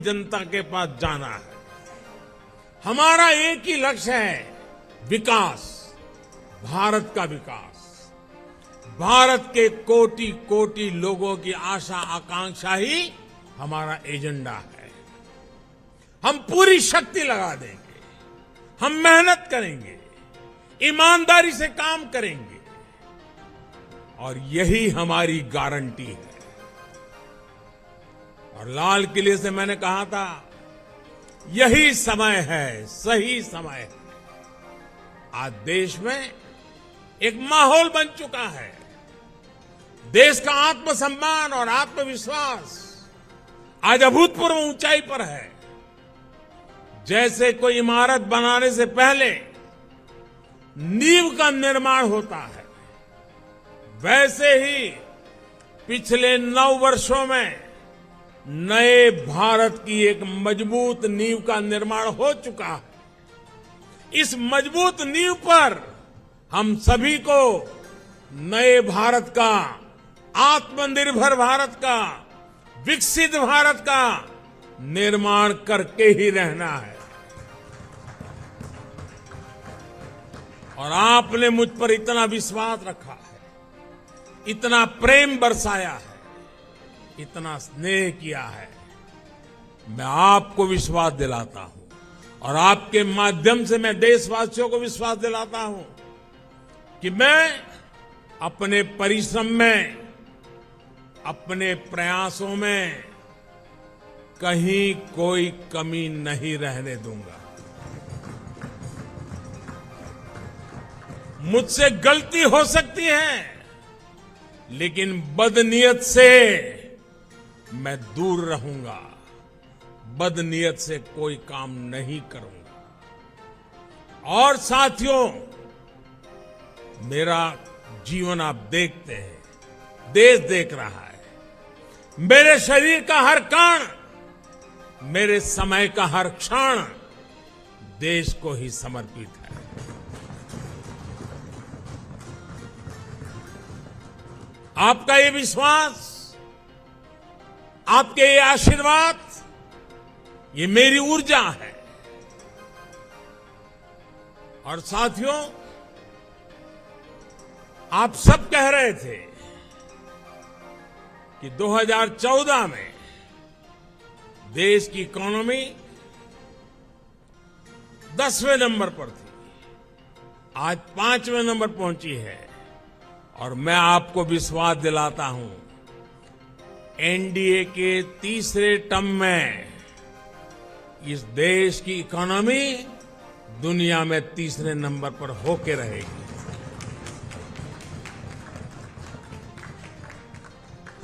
जनता के पास जाना है। हमारा एक ही लक्ष्य है, विकास, भारत का विकास। भारत के कोटि कोटि लोगों की आशा आकांक्षा ही हमारा एजेंडा है। हम पूरी शक्ति लगा देंगे, हम मेहनत करेंगे, ईमानदारी से काम करेंगे और यही हमारी गारंटी है। और लाल किले से मैंने कहा था, यही समय है, सही समय है। आज देश में एक माहौल बन चुका है। देश का आत्मसम्मान और आत्मविश्वास आज अभूतपूर्व ऊंचाई पर है। जैसे कोई इमारत बनाने से पहले नींव का निर्माण होता है, वैसे ही पिछले 9 वर्षों में नए भारत की एक मजबूत नींव का निर्माण हो चुका है। इस मजबूत नींव पर हम सभी को नए भारत का, आत्मनिर्भर भारत का, विकसित भारत का निर्माण करके ही रहना है। और आपने मुझ पर इतना विश्वास रखा है, इतना प्रेम बरसाया है, इतना स्नेह किया है। मैं आपको विश्वास दिलाता हूं और आपके माध्यम से मैं देशवासियों को विश्वास दिलाता हूं कि मैं अपने परिश्रम में, अपने प्रयासों में कहीं कोई कमी नहीं रहने दूंगा। मुझसे गलती हो सकती है, लेकिन बदनीयत से मैं दूर रहूंगा। बदनीयत से कोई काम नहीं करूंगा। और साथियों, मेरा जीवन आप देखते हैं, देश देख रहा है। मेरे शरीर का हर कण, मेरे समय का हर क्षण देश को ही समर्पित है। आपका ये विश्वास, आपके ये आशीर्वाद, ये मेरी ऊर्जा है। और साथियों, आप सब कह रहे थे कि 2014 में देश की इकोनॉमी 10वें नंबर पर थी, आज 5वें नंबर पहुंची है। और मैं आपको विश्वास दिलाता हूं, एनडीए के तीसरे टर्म में इस देश की इकोनॉमी दुनिया में तीसरे नंबर पर होके रहेगी।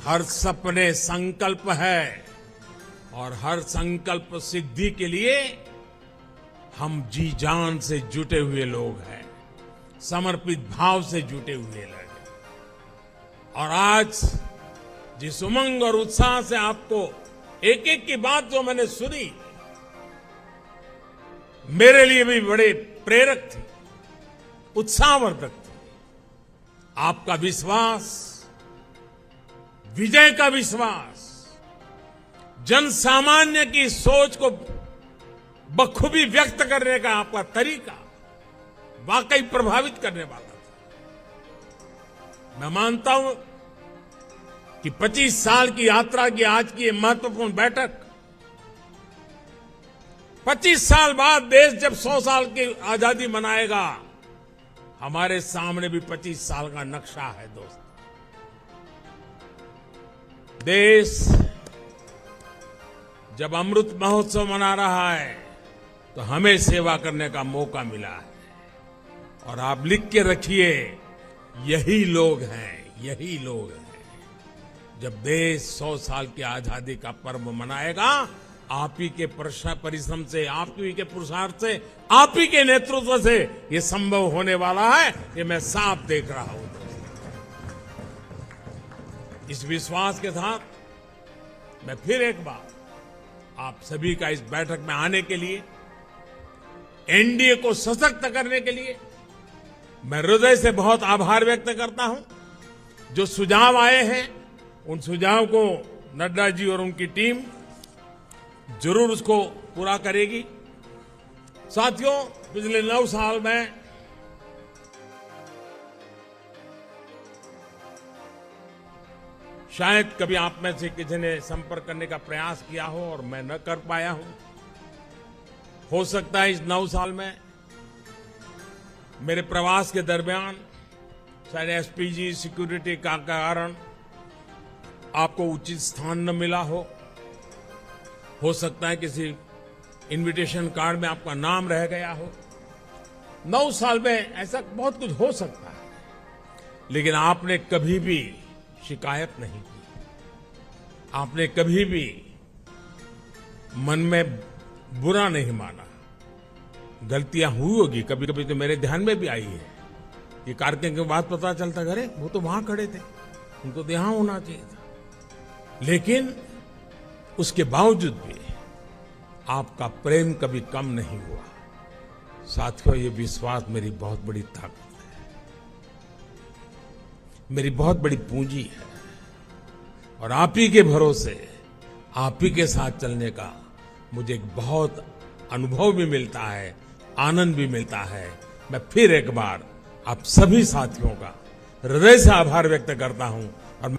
हर सपने संकल्प है और हर संकल्प सिद्धि के लिए हम जी जान से जुटे हुए लोग हैं, समर्पित भाव से जुटे हुए लोग। और आज जिस उमंग और उत्साह से आपको एक एक की बात जो मैंने सुनी, मेरे लिए भी बड़े प्रेरक थी, उत्साहवर्धक थी। आपका विश्वास, विजय का विश्वास, जन सामान्य की सोच को बखूबी व्यक्त करने का आपका तरीका वाकई प्रभावित करने वाला था। मैं मानता हूं कि 25 साल की यात्रा की आज की ये महत्वपूर्ण बैठक, 25 साल बाद देश जब 100 साल की आजादी मनाएगा, हमारे सामने भी 25 साल का नक्शा है। दोस्त, देश जब अमृत महोत्सव मना रहा है तो हमें सेवा करने का मौका मिला है। और आप लिख के रखिए, यही लोग हैं, यही लोग हैं। जब देश 100 साल की आजादी का पर्व मनाएगा, आप ही के परिश्रम से, आप ही के पुरुषार्थ से, आप ही के नेतृत्व से ये संभव होने वाला है, ये मैं साफ देख रहा हूं। इस विश्वास के साथ मैं फिर एक बार आप सभी का इस बैठक में आने के लिए, एनडीए को सशक्त करने के लिए मैं हृदय से बहुत आभार व्यक्त करता हूं। जो सुझाव आए हैं, उन सुझाव को नड्डा जी और उनकी टीम जरूर उसको पूरा करेगी। साथियों, पिछले 9 साल में शायद कभी आप में से किसी ने संपर्क करने का प्रयास किया हो और मैं न कर पाया हूं। हो सकता है इस 9 साल में मेरे प्रवास के दरमियान शायद एसपीजी सिक्योरिटी का कारण आपको उचित स्थान न मिला हो सकता है किसी इनविटेशन कार्ड में आपका नाम रह गया हो। 9 साल में ऐसा बहुत कुछ हो सकता है, लेकिन आपने कभी भी शिकायत नहीं की। आपने कभी भी मन में बुरा नहीं माना। गलतियां हुई होगी, कभी कभी तो मेरे ध्यान में भी आई है। ये कार्यक्रम के बाद पता चलता, अरे वो तो वहां खड़े थे, उनको तो यहां होना चाहिए था। लेकिन उसके बावजूद भी आपका प्रेम कभी कम नहीं हुआ। साथियों, ये विश्वास मेरी बहुत बड़ी ताकत है, मेरी बहुत बड़ी पूंजी है। और आप ही के भरोसे, आप ही के साथ चलने का मुझे एक बहुत अनुभव भी मिलता है, आनंद भी मिलता है। मैं फिर एक बार आप सभी साथियों का हृदय से आभार व्यक्त करता हूं और